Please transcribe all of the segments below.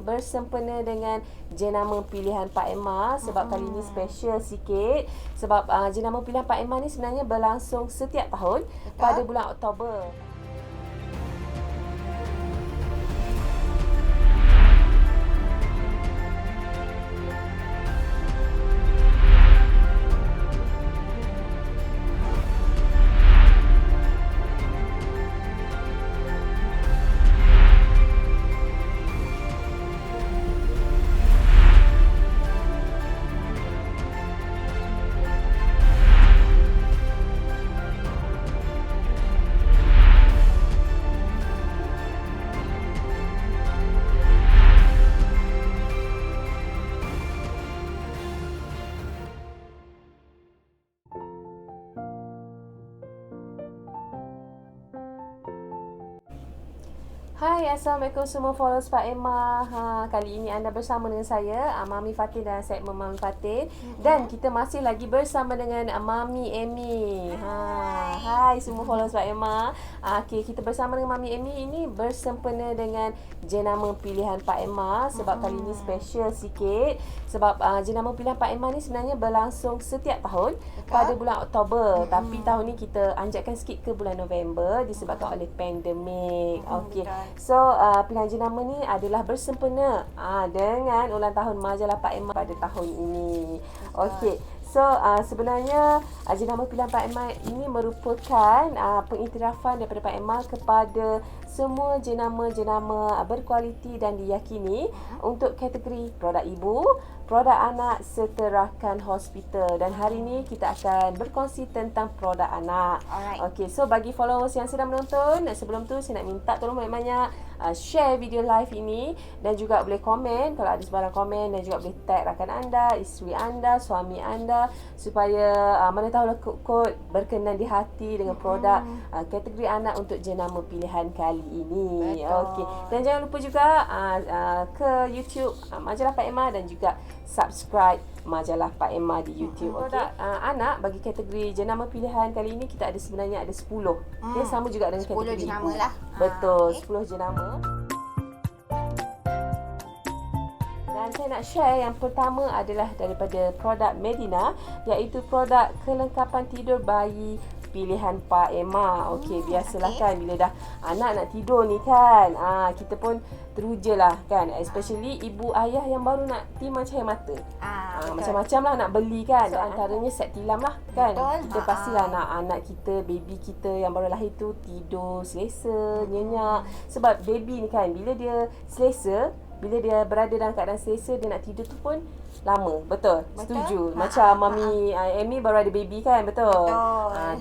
bersempena dengan jenama pilihan Pak Emma sebab kali ini special sikit sebab jenama pilihan Pak Emma ni sebenarnya berlangsung setiap tahun pada bulan Oktober. Hai, Assalamualaikum semua followers Pak Emma. Kali ini anda bersama dengan saya, Mami Fatin dalam segmen Mami Fatin. Dan kita masih lagi bersama dengan Mami Amy. Hai semua followers Pak Emma. Okay, kita bersama dengan Mami Amy ini bersempena dengan jenama pilihan Pak Emma sebab kali ini special sikit sebab jenama pilihan Pak Emma ni sebenarnya berlangsung setiap tahun pada bulan Oktober. Tapi tahun ni kita anjakkan sikit ke bulan November disebabkan oleh pandemik. Okey. So, pilihan jenama ni adalah bersempena dengan ulang tahun majalah Pak Emma pada tahun ini. Okey. So, sebenarnya jenama pilihan Pak Emma ini merupakan pengiktirafan daripada Pak Emma kepada semua jenama-jenama berkualiti dan diyakini untuk kategori produk ibu, produk anak serta rakan hospital. Dan hari ini kita akan berkongsi tentang produk anak. Okey, so bagi followers yang sedang menonton, sebelum tu saya nak minta tolong banyak-banyak share video live ini dan juga boleh komen kalau ada sebarang komen dan juga boleh tag rakan anda, isteri anda, suami anda supaya mana tahulah kod berkenan di hati dengan produk kategori anak untuk jenama pilihan kali ini. Okey. Dan jangan lupa juga ke YouTube majalah Pak Emma dan juga subscribe majalah Pak Emma di YouTube. Produk anak bagi kategori jenama pilihan kali ini kita ada sebenarnya ada 10. Okay, sama juga dengan kategori 10 jenama ibu. lah. Betul, 10 jenama. Dan saya nak share yang pertama adalah daripada produk Medina, iaitu produk kelengkapan tidur bayi pilihan Pak Emma. Okey, biasalah kan bila dah anak nak tidur ni kan, kita pun teruja lah kan, especially ibu ayah yang baru nak timan cahaya mata. Macam-macam lah nak beli kan. So, antaranya set tilam lah kan. Betul. Kita pastilah nak anak kita, baby kita yang baru lahir tu tidur selesa, nyenyak. Sebab baby ni kan, bila dia selesa, bila dia berada dalam keadaan selesa, dia nak tidur tu pun lama. Betul? Setuju. Macam Mami Amy baru ada baby kan? Betul?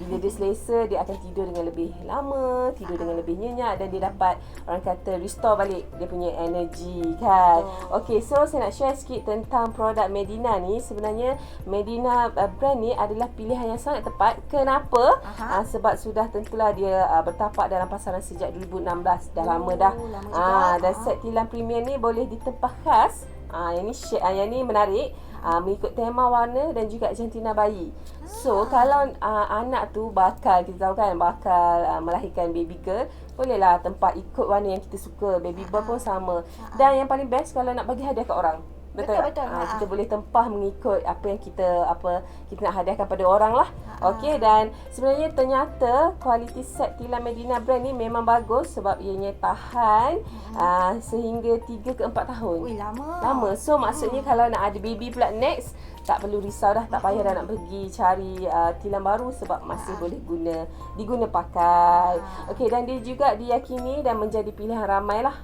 Bila dia selesa, dia akan tidur dengan lebih lama, tidur dengan lebih nyenyak dan dia dapat, orang kata, restore balik dia punya energy kan. Okey, so saya nak share sikit tentang produk Medina ni. Sebenarnya Medina brand ni adalah pilihan yang sangat tepat. Kenapa? Sebab sudah tentulah dia bertapak dalam pasaran sejak 2016. Dah lama dah. Dan set tilam premium ni boleh ditempah khas. Yang ni menarik, mengikut tema warna dan juga jantina bayi. So kalau anak tu bakal, kita tahu kan, bakal melahirkan baby girl, bolehlah tempat ikut warna yang kita suka. Baby boy pun sama. Dan yang paling best kalau nak bagi hadiah kat orang. Betul. Kita boleh tempah mengikut apa yang kita nak hadiahkan pada orang lah. Okey, dan sebenarnya ternyata kualiti set tilam Medina brand ni memang bagus sebab ianya tahan sehingga 3 ke 4 tahun. Lama. So maksudnya kalau nak ada baby pula next, tak perlu risau dah, tak payah dah nak pergi cari tilam baru sebab masih boleh diguna pakai. Okey, dan dia juga diyakini dan menjadi pilihan ramai lah.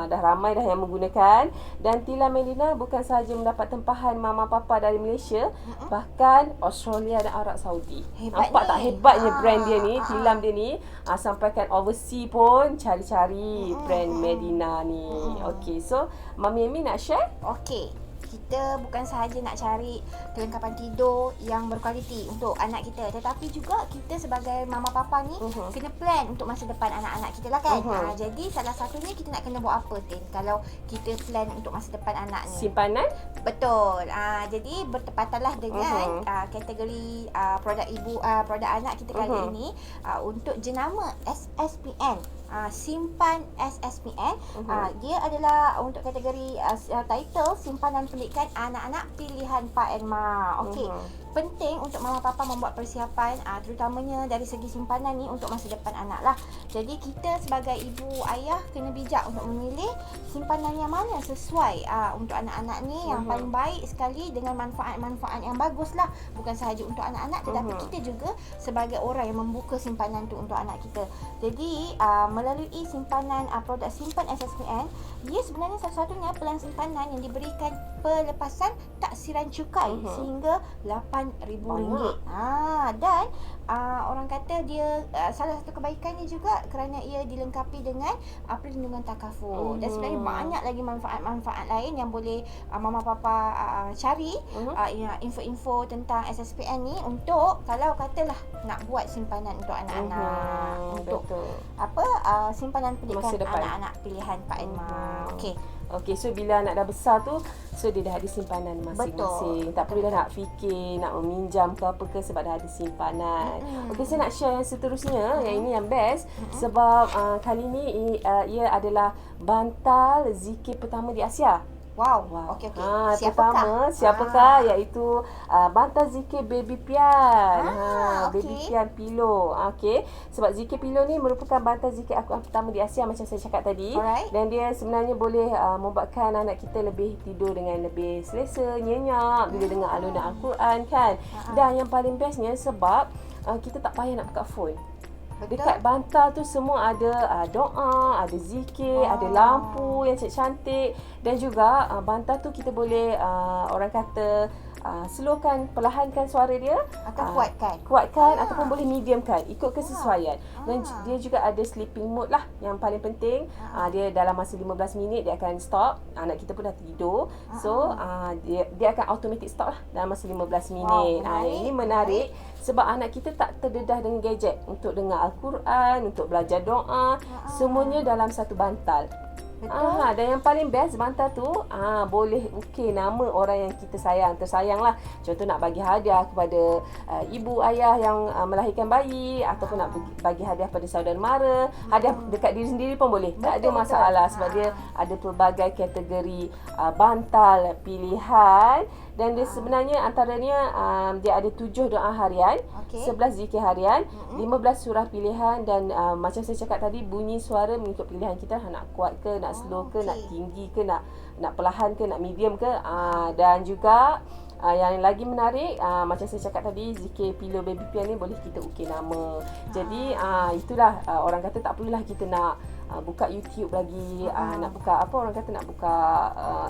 Dah ramai dah yang menggunakan. Dan tilam Medina bukan sahaja mendapat tempahan mama papa dari Malaysia, bahkan Australia dan Arab Saudi. Nampak tak hebatnya brand dia ni, tilam dia ni, sampaikan overseas pun cari-cari brand Medina ni. Okey, so Mami Amy nak share? Okey. Kita bukan sahaja nak cari kelengkapan tidur yang berkualiti untuk anak kita, tetapi juga kita sebagai mama papa ni kena plan untuk masa depan anak-anak kita lah kan. Jadi salah satunya kita nak kena buat apa Tin kalau kita plan untuk masa depan anak ni? Simpanan? Betul. Jadi bertepatanlah dengan kategori produk ibu, produk anak kita kali ini untuk jenama SSPN. Simpan SSPN. Dia adalah untuk kategori title simpanan pendidikan anak-anak pilihan Pak and Ma. Okey. Penting untuk mama papa membuat persiapan terutamanya dari segi simpanan ni untuk masa depan anak lah. Jadi kita sebagai ibu ayah kena bijak untuk memilih simpanan yang mana sesuai untuk anak-anak ni yang paling baik sekali dengan manfaat-manfaat yang bagus lah. Bukan sahaja untuk anak-anak tetapi kita juga sebagai orang yang membuka simpanan tu untuk anak kita. Jadi melalui simpanan produk simpan SSPN, dia sebenarnya satu-satunya pelan simpanan yang diberikan pelepasan taksiran cukai sehingga RM8,000. Dan orang kata dia salah satu kebaikannya juga kerana ia dilengkapi dengan perlindungan takaful. Dan sebenarnya banyak lagi manfaat-manfaat lain yang boleh mama papa cari info-info tentang SSPN ni untuk kalau katalah nak buat simpanan untuk anak-anak, untuk simpanan pendidikan anak-anak pilihan Pak and Ma. Okey, so bila anak dah besar tu, so dia dah ada simpanan masing-masing. Tak perlu dah nak fikir, nak meminjam ke apa ke sebab dah ada simpanan. Okey, saya nak share yang seterusnya, yang ini yang best. Sebab kali ni ia adalah bantal zikir pertama di Asia. Wow. Okey. Siapakah? Iaitu bantal zikir Baby Pian. Baby Pian Pillow. Okey. Sebab zikir pillow ni merupakan bantal zikir Al-Quran pertama di Asia macam saya cakap tadi. Dan dia sebenarnya boleh membuatkan anak kita lebih tidur dengan lebih selesa, nyenyak bila dengar alunan Al-Quran kan. Dan yang paling bestnya sebab kita tak payah nak buka phone. Dekat bantal tu semua ada doa, ada zikir, ada lampu yang cantik-cantik. Dan juga bantal tu kita boleh orang kata slowkan, perlahankan suara dia atau kuatkan ataupun boleh mediumkan ikut kesesuaian. Dan dia juga ada sleeping mode lah yang paling penting. Dia dalam masa 15 minit dia akan stop. Anak kita pun dah tidur. So dia akan automatic stop lah dalam masa 15 minit. Ini menarik sebab anak kita tak terdedah dengan gadget untuk dengar Al-Quran, untuk belajar doa, semuanya dalam satu bantal. Dan yang paling best bantal tu boleh ukir nama orang yang kita tersayang lah. Contoh nak bagi hadiah kepada ibu ayah yang melahirkan bayi, ataupun nak bagi hadiah pada saudara mara, hadiah dekat diri sendiri pun boleh. Tak ada masalah sebab dia ada pelbagai kategori bantal pilihan. Dan dia sebenarnya antaranya dia ada 7 doa harian, 11 zikir harian, 15 surah pilihan. Dan macam saya cakap tadi, bunyi suara mengikut pilihan kita, nak kuat ke, nak slow ke, nak tinggi ke, nak perlahan ke, nak medium ke. Dan juga yang lagi menarik, macam saya cakap tadi, zikir pillow Baby Pian ni boleh kita ukir nama. Jadi itulah orang kata tak perlulah kita nak buka YouTube lagi, nak buka nak buka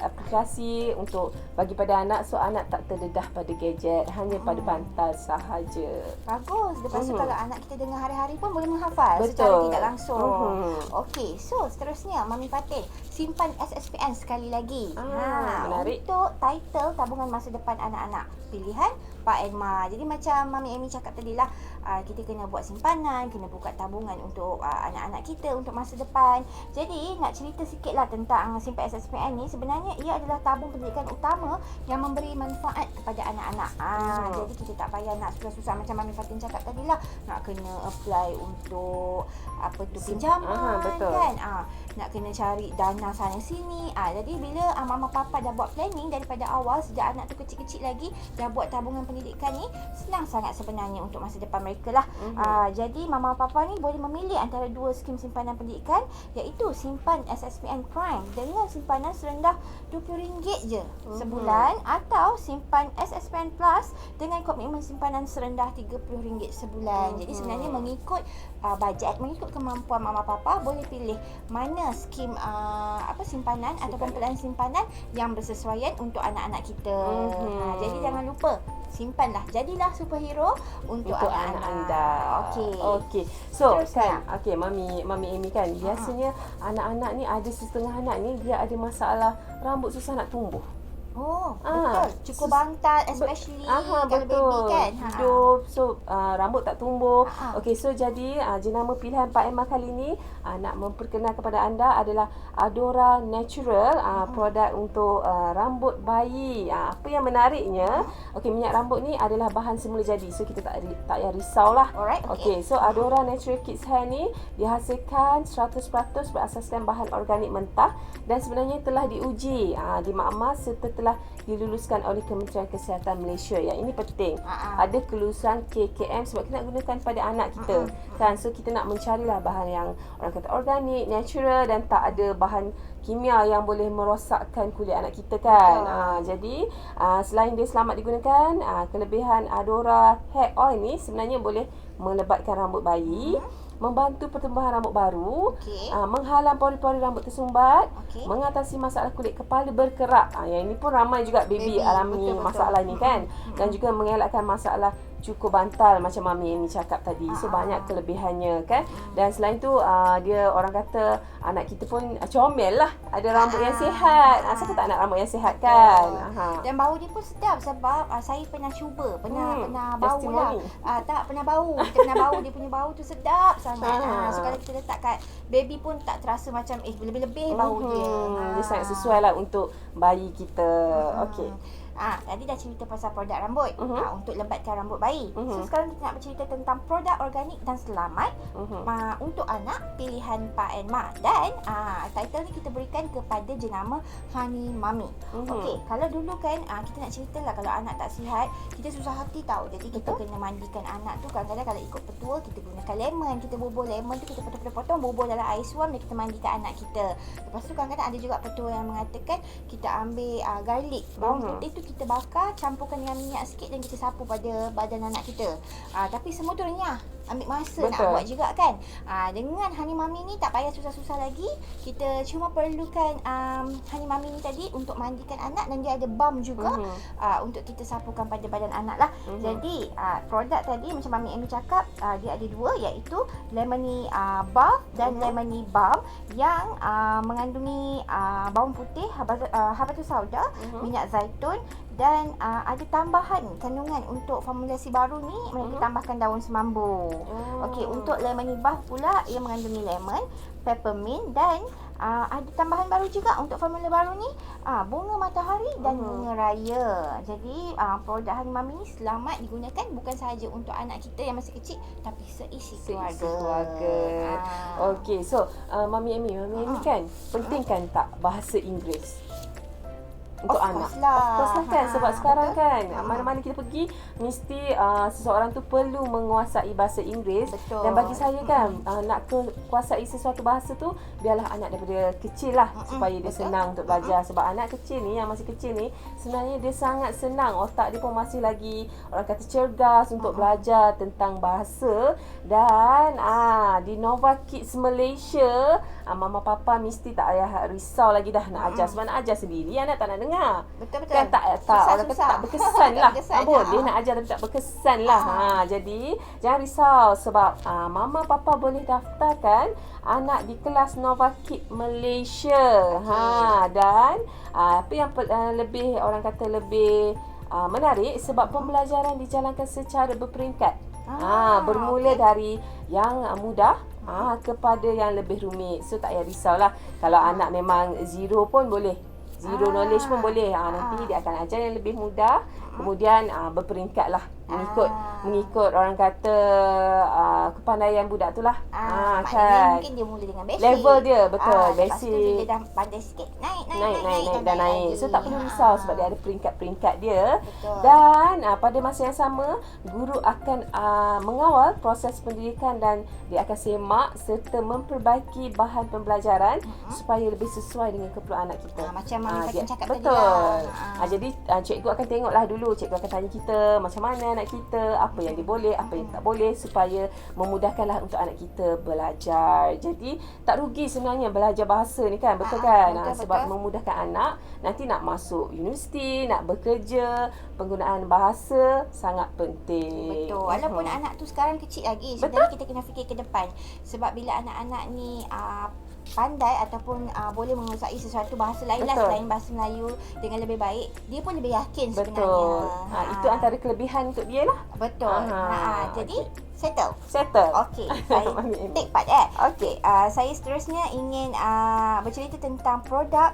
aplikasi untuk bagi pada anak, so anak tak terdedah pada gadget, hanya pada bantal sahaja. Bagus. Lepas tu kalau anak kita dengar hari-hari pun boleh menghafal secara tidak langsung. Okey, so seterusnya Mami Fatin, simpan SSPN sekali lagi. Menarik. Untuk title tabungan masa depan anak-anak pilihan Pak and Ma. Jadi macam Mami Amy cakap tadi lah, kita kena buat simpanan, kena buka tabungan untuk anak-anak kita untuk masa depan. Jadi nak cerita sikit lah tentang simpan SSPN ni. Sebenarnya ia adalah tabung pendidikan utama yang memberi manfaat kepada anak-anak. Jadi kita tak payah nak susah-susah macam Mami Fatin cakap tadi lah, nak kena apply untuk pinjaman kan, nak kena cari dana sana sini. Jadi bila mama papa dah buat planning daripada awal, sejak anak tu kecil-kecil lagi, dah buat tabungan pendidikan ni, senang sangat sebenarnya untuk masa depan mereka lah. Jadi mama papa ni boleh memilih antara dua skim simpanan pendidikan, iaitu simpan SSPN Prime dengan simpanan serendah RM20 je sebulan, atau simpan SSPN Plus dengan komitmen simpanan serendah RM30 sebulan. Jadi sebenarnya mengikut bajet, mengikut kemampuan mama papa, boleh pilih mana skim simpanan ataupun pelan simpanan yang bersesuaian untuk anak-anak kita. Jadi jangan lupa, simpanlah, jadilah superhero untuk anak-anak anda. Okey. So kan, Mami Amy kan, biasanya anak-anak ni ada setengah anak ni dia ada masalah rambut susah nak tumbuh. Betul. Cukup bantal, especially kalau baby kan. Hidup, so rambut tak tumbuh. Okey, so jadi jenama pilihan Pak Emma kali ni nak memperkenal kepada anda adalah Adora Natural, produk untuk rambut bayi. Apa yang menariknya, okey, minyak rambut ni adalah bahan semula jadi. So kita tak payah risau lah. Alright, Okey, so Adora Natural Kids Hair ni dihasilkan 100% berasaskan bahan organik mentah dan sebenarnya telah diuji di makmal serta telah diluluskan oleh Kementerian Kesihatan Malaysia. Yang ini penting. Ada kelulusan KKM sebab kita nak gunakan pada anak kita. Kan? So kita nak mencarilah bahan yang orang kata organik, natural dan tak ada bahan kimia yang boleh merosakkan kulit anak kita kan. Jadi selain dia selamat digunakan, kelebihan Adora Hair Oil ni sebenarnya boleh melebatkan rambut bayi, membantu pertumbuhan rambut baru, menghalang pori-pori rambut tersumbat, mengatasi masalah kulit kepala berkerak. Yang ini pun ramai juga baby alami masalah ni kan. Dan juga mengelakkan masalah cukur bantal macam Mami Amy cakap tadi. So banyak kelebihannya kan. Dan selain tu dia orang kata anak kita pun comel lah, ada rambut yang sihat. Siapa tak nak rambut yang sihat kan. Dan bau dia pun sedap sebab saya pernah cuba, pernah bau lah. Tak pernah bau. Kita pernah bau, dia punya bau tu sedap sangat. So kalau kita letak kat baby pun tak terasa macam lebih-lebih bau dia. Dia sangat sesuai lah untuk bayi kita. Okey. Tadi dah cerita pasal produk rambut untuk lebatkan rambut bayi. So sekarang kita nak bercerita tentang produk organik dan selamat untuk anak pilihan Pa and Ma. Dan title ni kita berikan kepada jenama Honey Mummy. Okey, kalau dulu kan kita nak ceritalah kalau anak tak sihat, kita susah hati tahu. Jadi kita kena mandikan anak tu kadang-kadang kalau ikut petua kita gunakan lemon, kita bubuh lemon tu kita potong-potong bubuh dalam air suam dan kita mandikan anak kita. Lepas tu kadang-kadang ada juga petua yang mengatakan kita ambil garlic, bawang putih tu kita bakar, campurkan dengan minyak sikit dan kita sapu pada badan anak kita. Tapi semua tu renyah, ambil masa nak buat juga kan. Dengan Honey Mummy ni tak payah susah-susah lagi. Kita cuma perlukan Honey Mummy ni tadi untuk mandikan anak dan dia ada balm juga untuk kita sapukan pada badan anak lah. Jadi produk tadi macam Mami Amy cakap, dia ada dua, iaitu Lemony Bath dan Lemony Balm yang mengandungi bawang putih, habatus sauda, minyak zaitun dan ada tambahan kandungan untuk formulasi baru ni mereka tambahkan daun semambu. Okey, untuk Lemony Bath pula ia mengandungi lemon, peppermint dan ada tambahan baru juga untuk formula baru ni, bunga matahari dan bunga raya. Jadi produk Honey Mummy ni selamat digunakan bukan sahaja untuk anak kita yang masih kecil tapi seisi keluarga. Okey, so Mami Amy kan penting kan tak bahasa Inggeris untuk anak? Of course lah kan. Sebab sekarang kan mana-mana kita pergi mesti seseorang tu perlu menguasai bahasa Inggeris. Dan bagi saya kan nak kuasai sesuatu bahasa tu biarlah anak daripada kecil lah supaya dia senang untuk belajar. Sebab anak kecil ni yang masih kecil ni sebenarnya dia sangat senang, otak dia pun masih lagi orang kata cergas untuk belajar tentang bahasa. Dan di Nova Kids Malaysia mama papa mesti tak payah risau lagi dah nak ajar. Sebab nak ajar sendiri anak tak nak dengar. Betul-betul. Kan tak orang kata tak berkesan lah. Boleh nak ajar tapi tak berkesan lah. Jadi jangan risau sebab mama papa boleh daftarkan anak di kelas Nova Kids Malaysia. Dan apa yang lebih orang kata lebih menarik sebab pembelajaran dijalankan secara berperingkat. Bermula dari yang mudah kepada yang lebih rumit. So tak payah risau lah. Kalau anak memang zero pun boleh, zero knowledge pun boleh. Nanti dia akan ajar yang lebih mudah. Kemudian berperingkat lah, mengikut orang kata kepandaian budak tu lah. Kan mungkin dia mula dengan basic, level dia betul, lepas basic. tu dia dah pandai sikit naik. So tak perlu risau sebab dia ada peringkat-peringkat dia. Betul. Dan pada masa yang sama guru akan mengawal proses pendidikan dan dia akan semak serta memperbaiki bahan pembelajaran supaya lebih sesuai dengan keperluan anak kita. Macam Mami cakap tadi betul lah. Jadi cikgu akan tengoklah dulu, cikgu akan tanya kita macam mana anak kita, apa yang dia boleh, apa yang tak boleh supaya memudahkanlah untuk anak kita belajar. Jadi tak rugi sebenarnya belajar bahasa ni kan, betul kan? Sebab memudahkan anak nanti nak masuk universiti, nak bekerja, penggunaan bahasa sangat penting. Betul. Walaupun anak tu sekarang kecil lagi, sebenarnya kita kena fikir ke depan. Sebab bila anak-anak ni pandai ataupun boleh menguasai sesuatu bahasa lain lah selain bahasa Melayu dengan lebih baik, dia pun lebih yakin sebenarnya. Itu antara kelebihan untuk dia lah. Betul. Jadi settle. Okey, saya take part Okey, saya seterusnya ingin bercerita tentang produk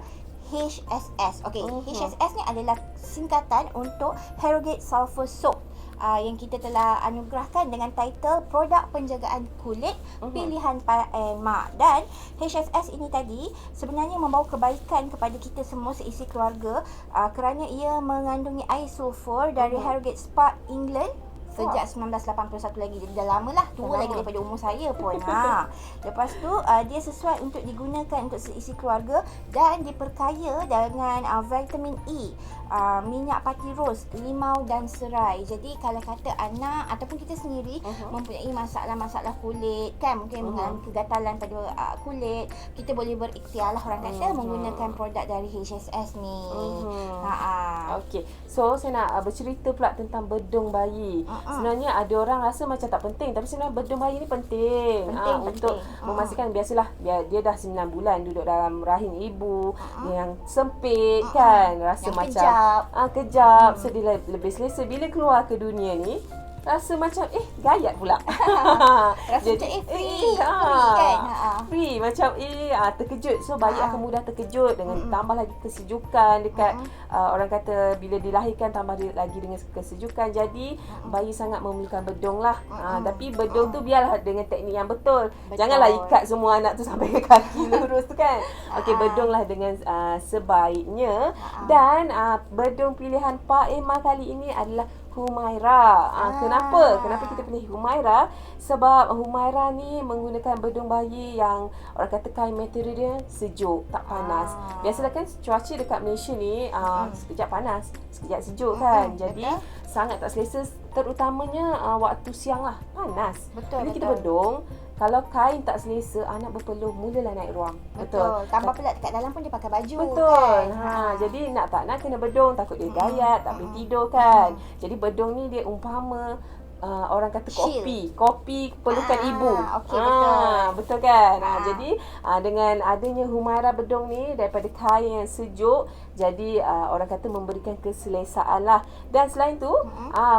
HSS. Okey, HSS ni adalah singkatan untuk Harrogate Sulfur Soap. Yang kita telah anugerahkan dengan title Produk Penjagaan Kulit Pilihan Pak and Mak. Dan HSS ini tadi sebenarnya membawa kebaikan kepada kita semua seisi keluarga kerana ia mengandungi air sulfur dari Harrogate Spa, England sejak 1981 lagi. Jadi dah lama lah, tua lagi daripada umur saya pun. Lepas tu dia sesuai untuk digunakan untuk seisi keluarga dan diperkaya dengan vitamin E, minyak pati ros, limau dan serai. Jadi kalau kata anak ataupun kita sendiri mempunyai masalah-masalah kulit kan, mungkin mengalami kegatalan pada kulit, kita boleh berikhtiar lah orang kata menggunakan produk dari HSS ni. Okey. So saya nak bercerita pula tentang bedung bayi. Sebenarnya ada orang rasa macam tak penting, tapi sebenarnya bedung bayi ni penting. Untuk memastikan, biasalah dia dah 9 bulan duduk dalam rahim ibu yang sempit kan, rasa yang macam kejap. So dia lebih selesa bila keluar ke dunia ni. Rasa macam gayat pula. Rasa macam free kan. Free macam terkejut. So bayi akan mudah terkejut dengan tambah lagi kesejukan dekat orang kata bila dilahirkan tambah lagi dengan kesejukan. Jadi bayi sangat memerlukan bedung lah. Tapi bedung tu biarlah dengan teknik yang betul. Janganlah ikat semua anak tu sampai ke kaki lurus tu kan. Okey, bedunglah dengan sebaiknya. Dan bedung pilihan Pak Emma kali ini adalah Humaira. Kenapa kita pilih Humaira? Sebab Humaira ni menggunakan bedung bayi yang orang kata kain material dia sejuk, tak panas. Biasalah kan cuaca dekat Malaysia ni sekejap panas, sekejap sejuk kan. Jadi sangat tak selesa, terutamanya waktu siang lah, panas. Bila kita bedung, kalau kain tak selesa, anak berpeluh mulalah naik ruang. Betul. Tambah pula dekat dalam pun dia pakai baju. Betul. Jadi nak tak nak kena bedung, takut dia gayat, tak boleh tidur kan. Jadi bedung ni dia umpama orang kata kopi perlukan ibu. Okey, betul. Betul kan? Jadi dengan adanya Humaira bedung ni daripada kain yang sejuk, jadi orang kata memberikan keselesaan lah. Dan selain tu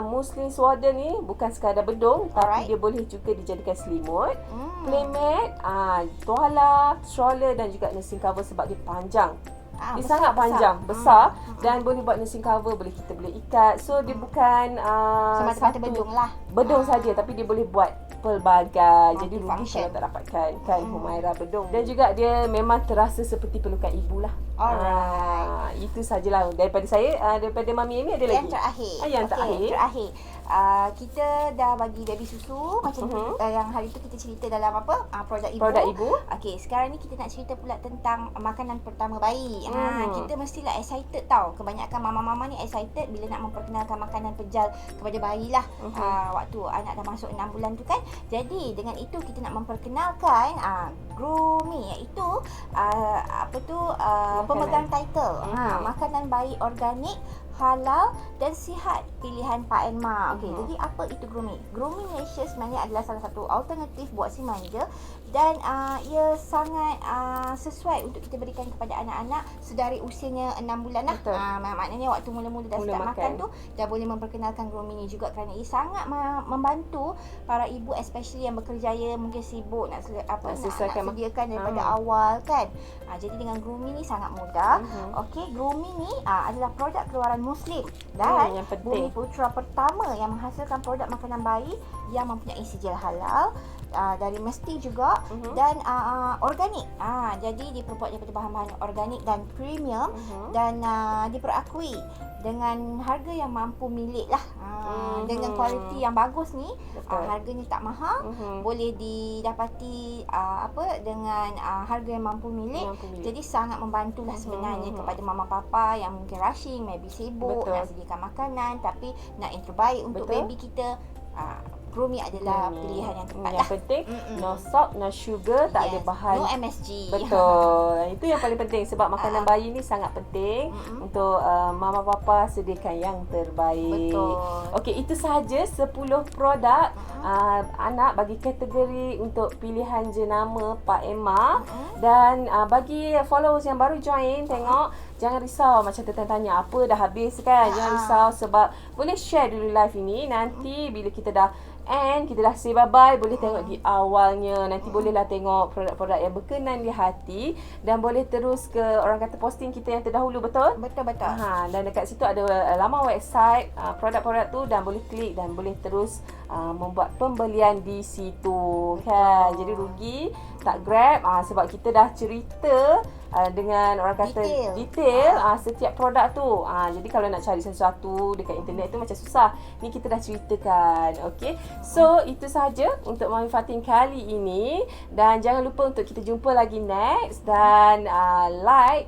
Muslim Swaddle ni bukan sekadar bedung, tapi dia boleh juga dijadikan selimut, playmat, tuala, stroller dan juga nursing cover sebab dia panjang. Dia sangat panjang, besar dan boleh buat nursing cover, kita boleh ikat. So dia bukan semata-mata bedung lah. Bedung saja, tapi dia boleh buat pelbagai. Jadi rugi kalau tak dapatkan kan Humaira bedung. Dan juga dia memang terasa seperti pelukan ibu lah. Itu sajalah daripada saya. Daripada Mami Amy ada lagi? Yang terakhir. Kita dah bagi baby susu macam yang hari tu kita cerita dalam produk ibu. Okey, sekarang ni kita nak cerita pula tentang makanan pertama bayi. Kita mestilah excited tau. Kebanyakan mama-mama ni excited bila nak memperkenalkan makanan pejal kepada bayi lah. Waktu anak dah masuk 6 bulan tu kan. Jadi dengan itu kita nak memperkenalkan grooming, iaitu pemegang title makanan bayi organik, halal dan sihat pilihan Pak and Mak. Okey, jadi apa itu grooming? Grooming Malaysia sebenarnya adalah salah satu alternatif buat si manja dan ia sangat sesuai untuk kita berikan kepada anak-anak sedari usianya 6 bulan lah. Maknanya waktu mula-mula dah start makan tu dah boleh memperkenalkan grooming ni juga, kerana ia sangat membantu para ibu especially yang bekerjaya, mungkin sibuk nak sediakan daripada awal kan. Jadi dengan grooming ni sangat mudah. Okey, grooming ni adalah produk keluaran Muslim dan Bumi Putra pertama yang menghasilkan produk makanan bayi yang mempunyai sijil halal dari mesti juga dan organik. Jadi diperbuat daripada bahan-bahan organik dan premium dan diperakui dengan harga yang mampu milik lah. Dengan kualiti yang bagus ni, harganya tak mahal, boleh didapati dengan harga yang mampu milik. Jadi sangat membantulah sebenarnya kepada mama papa yang mungkin rushing, maybe sibuk nak sediakan makanan tapi nak yang terbaik untuk baby kita. Grooming adalah pilihan yang tepat Yang penting no salt, no sugar, tak ada bahan, no MSG. Betul. Itu yang paling penting sebab makanan bayi ni sangat penting untuk mama papa sediakan yang terbaik. Betul. Okey, itu sahaja 10 produk anak bagi kategori untuk pilihan jenama Pak Emma. Dan bagi followers yang baru join, tengok jangan risau macam tanya apa dah habis kan. Jangan risau sebab boleh share dulu live ini. Nanti bila kita dah and kita dah say bye-bye, boleh tengok di awalnya. Nanti bolehlah tengok produk-produk yang berkenan di hati dan boleh terus ke orang kata posting kita yang terdahulu, betul? Betul. Dan dekat situ ada laman website produk-produk tu dan boleh klik dan boleh terus membuat pembelian di situ kan. Jadi rugi tak Grab sebab kita dah cerita dengan orang kata detail setiap produk tu. Jadi kalau nak cari sesuatu dekat internet tu macam susah. Ni kita dah ceritakan. Okey. So itu sahaja untuk Mami Fatin kali ini dan jangan lupa untuk kita jumpa lagi next dan like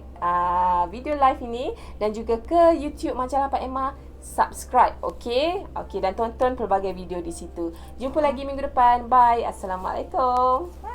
video live ini dan juga ke YouTube Majalah Pak Emma, subscribe. Okey dan tonton pelbagai video di situ. Jumpa lagi minggu depan. Bye. Assalamualaikum.